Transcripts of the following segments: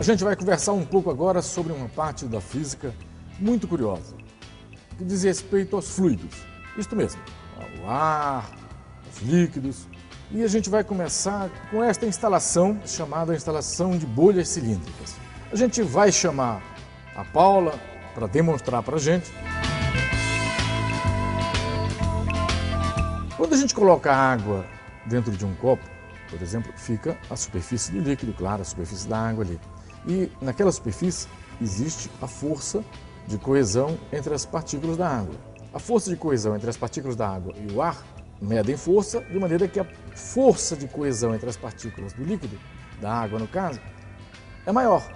A gente vai conversar um pouco agora sobre uma parte da física muito curiosa, que diz respeito aos fluidos. Isto mesmo, ao ar, aos líquidos. E a gente vai começar com esta instalação, chamada instalação de bolhas cilíndricas. A gente vai chamar a Paula para demonstrar para a gente. Quando a gente coloca água dentro de um copo, por exemplo, fica a superfície do líquido, claro, a superfície da água ali. E naquela superfície existe a força de coesão entre as partículas da água. A força de coesão entre as partículas da água e o ar medem força, de maneira que a força de coesão entre as partículas do líquido, da água no caso, é maior.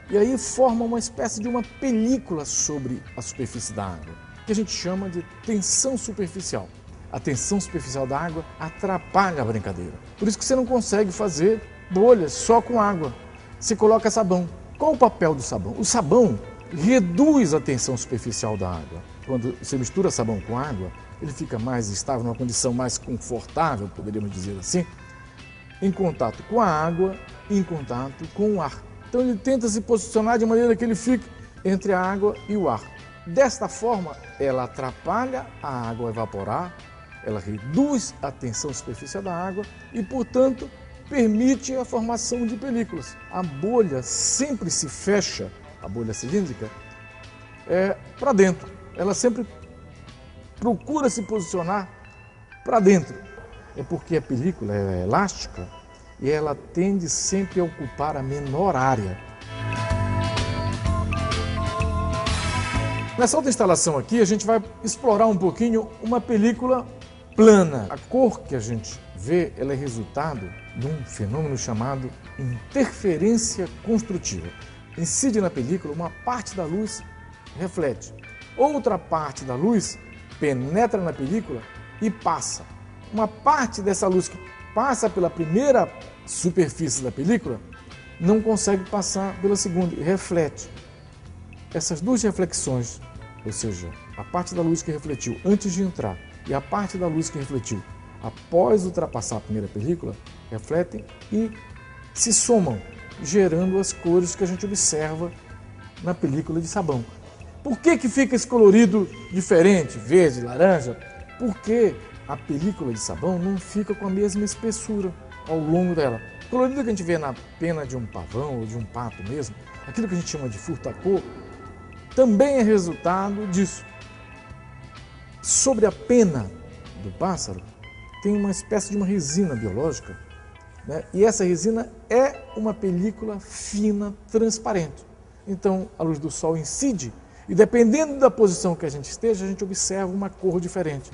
E aí forma uma espécie de uma película sobre a superfície da água, que a gente chama de tensão superficial. A tensão superficial da água atrapalha a brincadeira. Por isso que você não consegue fazer bolhas só com água. Você coloca sabão. Qual o papel do sabão? O sabão reduz a tensão superficial da água. Quando você mistura sabão com água, ele fica mais estável, numa condição mais confortável, poderíamos dizer assim, em contato com a água e em contato com o ar. Então ele tenta se posicionar de maneira que ele fique entre a água e o ar. Desta forma, ela atrapalha a água evaporar, ela reduz a tensão superficial da água e, portanto, permite a formação de películas. A bolha sempre se fecha, a bolha cilíndrica, para dentro. Ela sempre procura se posicionar para dentro. É porque a película é elástica e ela tende sempre a ocupar a menor área. Nessa outra instalação aqui, a gente vai explorar um pouquinho uma película plana. A cor que a gente vê, ela é resultado de um fenômeno chamado interferência construtiva. Incide na película, uma parte da luz reflete. Outra parte da luz penetra na película e passa. Uma parte dessa luz que passa pela primeira superfície da película não consegue passar pela segunda e reflete. Essas duas reflexões, ou seja, a parte da luz que refletiu antes de entrar e a parte da luz que refletiu após ultrapassar a primeira película, refletem e se somam, gerando as cores que a gente observa na película de sabão. Por que fica esse colorido diferente, verde, laranja? Porque a película de sabão não fica com a mesma espessura ao longo dela. O colorido que a gente vê na pena de um pavão ou de um pato mesmo, aquilo que a gente chama de furta-cor, também é resultado disso. Sobre a pena do pássaro tem uma espécie de uma resina biológica, né? E essa resina é uma película fina, transparente. Então a luz do sol incide e dependendo da posição que a gente esteja, a gente observa uma cor diferente.